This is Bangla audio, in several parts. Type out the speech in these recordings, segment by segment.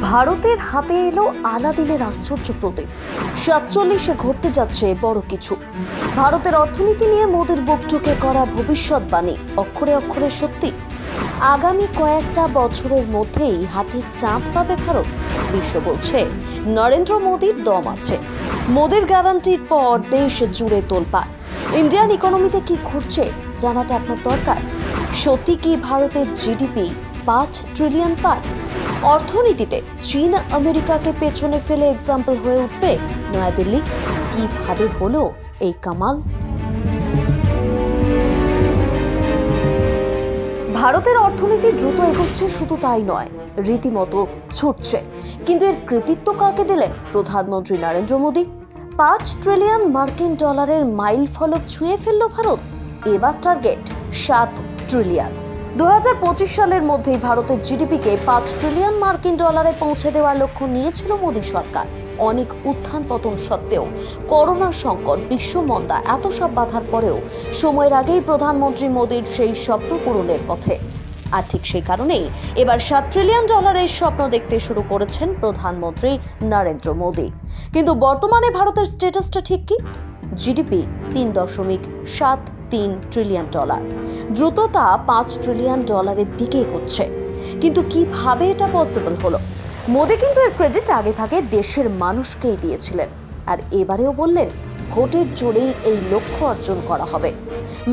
ভারতের হাতে এলো আলাদিনের আশ্চর্য প্রতীক। 47-এ ঘটতে যাচ্ছে বড় কিছু। ভারতের অর্থনীতি নিয়ে মোদির বকটুকে করা ভবিষ্যৎবাণী অক্ষরে অক্ষরে সত্যি। আগামী কয়েকটা বছরের মধ্যেই হাতে চাঁদ পাবে ভারত। বিশ্ব বলছে নরেন্দ্র মোদির দম আছে। মোদির গ্যারান্টির পর দেশ জুড়ে তোলপাড়। ইন্ডিয়ান ইকোনমিতে কি ঘটছে জানাটা আপনার দরকার। সত্যি কি ভারতের জিডিপি 5 ট্রিলিয়ন পার? অর্থনীতিতে চীন আমেরিকাকে পেছনে ফেলে এক্সাম্পল হয়ে উঠবে নয়াদিল্লি। কিভাবে হলো এই কামাল? ভারতের অর্থনীতি দ্রুত এগোচ্ছে, শুধু তাই নয়, রীতিমতো ছুটছে। কিন্তু এর কৃতিত্ব কাকে দিলেন? প্রধানমন্ত্রী নরেন্দ্র মোদী। 5 ট্রিলিয়ন মার্কিন ডলারের মাইল ফলক ছুঁয়ে ফেলল ভারত। এবার টার্গেট 7 ট্রিলিয়ন। 2025 সালের মধ্যেই ভারতের জিডিপিকে 5 ট্রিলিয়ন মার্কিন ডলারে পৌঁছে দেওয়ার লক্ষ্য নিয়েছিল মোদী সরকার। অনেক উত্থান পতন সত্ত্বেও, করোনা সংকট, বিশ্ব মন্দা, এত সব বাধার পরেও সময়ের আগেই প্রধানমন্ত্রী মোদীর সেই স্বপ্ন পূরণের পথে। আর ঠিক সেই কারণেই এবার 7 ট্রিলিয়ন ডলারের স্বপ্ন দেখতে শুরু করেছেন প্রধানমন্ত্রী নরেন্দ্র মোদী। কিন্তু বর্তমানে ভারতের স্ট্যাটাসটা ঠিক কি? GDP 3.73 trillion dollar. দ্রুততা 5 ট্রিলিয়ন ডলারের দিকে এগোচ্ছে। কিন্তু কিভাবে এটা পসিবল হলো? মোদী কিন্তু এর ক্রেডিট আগে ভাগে দেশের মানুষকেই দিয়েছিলেন। আর এবারেও বললেন ভোটের জোরেই এই লক্ষ্য অর্জন করা হবে।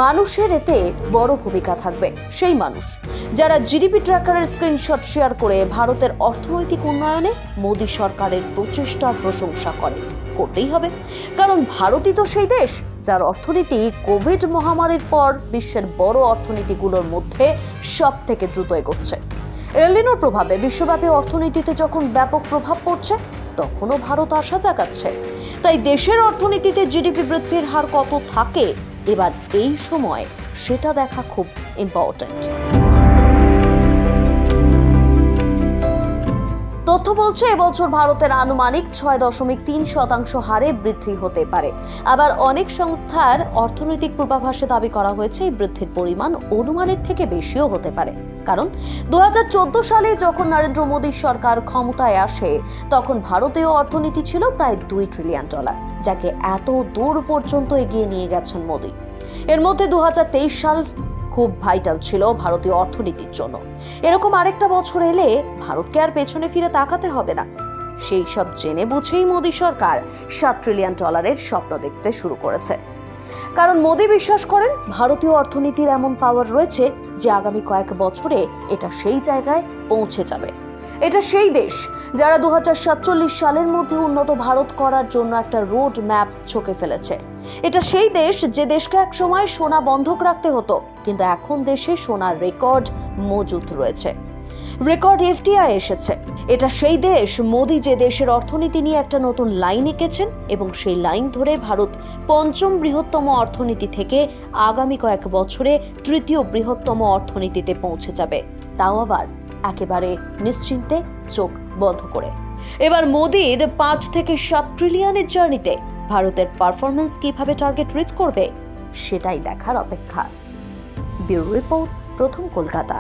মানুষের এতে বড় ভূমিকা থাকবে। সেই মানুষ যারা জিডিপি ট্র্যাকারের স্ক্রিনশট শেয়ার করে ভারতের অর্থনৈতিক উন্নয়নে মোদী সরকারের প্রচেষ্টার প্রশংসা করে। করতেই হবে, কারণ ভারতই তো সেই দেশ যার অর্থনীতি কোভিড মহামারীর পর বিশ্বের বড় অর্থনীতিগুলোর মধ্যে সব থেকে দ্রুত এগোচ্ছে। এল নিনোর প্রভাবে বিশ্বব্যাপী অর্থনীতিতে যখন ব্যাপক প্রভাব পড়ছে, তখনও ভারত আশা জাগাচ্ছে। তাই দেশের অর্থনীতিতে জিডিপি বৃদ্ধির হার কত থাকে এবার এই সময় সেটা দেখা খুব ইম্পর্ট্যান্ট। তথ্য বলছে এবছর ভারতের আনুমানিক 6.3% হারে বৃদ্ধি হতে পারে। আবার অনেক সংস্থার অর্থনৈতিক পূর্বাভাসে দাবি করা হয়েছে এই বৃদ্ধির পরিমাণ অনুমানের থেকে বেশিও হতে পারে। কারণ 2014 সালে যখন নরেন্দ্র মোদীর সরকার ক্ষমতায় আসে, তখন ভারতীয় অর্থনীতি ছিল প্রায় 2 ট্রিলিয়ন ডলার, যাকে এত দূর পর্যন্ত এগিয়ে নিয়ে গেছেন মোদী। এর মধ্যে 2023 সাল খুব ভাইটাল ছিল ভারতীয় অর্থনীতির জন্য। এরকম আরেকটা বছর এলে ভারতকে আর পেছনে ফিরে তাকাতে হবে না। সেই সব জেনে বুঝেই মোদী সরকার 7 ট্রিলিয়ন ডলারের স্বপ্ন দেখতে শুরু করেছে। কারণ মোদী বিশ্বাস করেন ভারতীয় অর্থনীতির এমন পাওয়ার রয়েছে যে আগামী কয়েক বছরে এটা সেই জায়গায় পৌঁছে যাবে। এটা সেই দেশ যারা 2047 সালের মধ্যে উন্নত ভারত করার জন্য একটা রোড ম্যাপ ছকে ফেলেছে। এটা সেই দেশ যে দেশকে এক সময় সোনা বন্ধক রাখতে হতো, কিন্তু এখন দেশে সোনার রেকর্ড মজুদ রয়েছে। রেকর্ড এফডিআই এসেছে। এটা সেই দেশ মোদী যে দেশের অর্থনীতি নিয়ে একটা নতুন লাইন এঁকেছেন, এবং সেই লাইন ধরে ভারত 5ম বৃহত্তম অর্থনীতি থেকে আগামী কয়েক বছরে 3য় বৃহত্তম অর্থনীতিতে পৌঁছে যাবে, তাও আবার একেবারে নিশ্চিন্তে, চোখ বন্ধ করে। এবার মোদীর 5 থেকে 7 ট্রিলিয়নের জার্নিতে ভারতের পারফরমেন্স কিভাবে টার্গেট রিচ করবে সেটাই দেখার অপেক্ষা। ব্যুরো রিপোর্ট, প্রথম কলকাতা।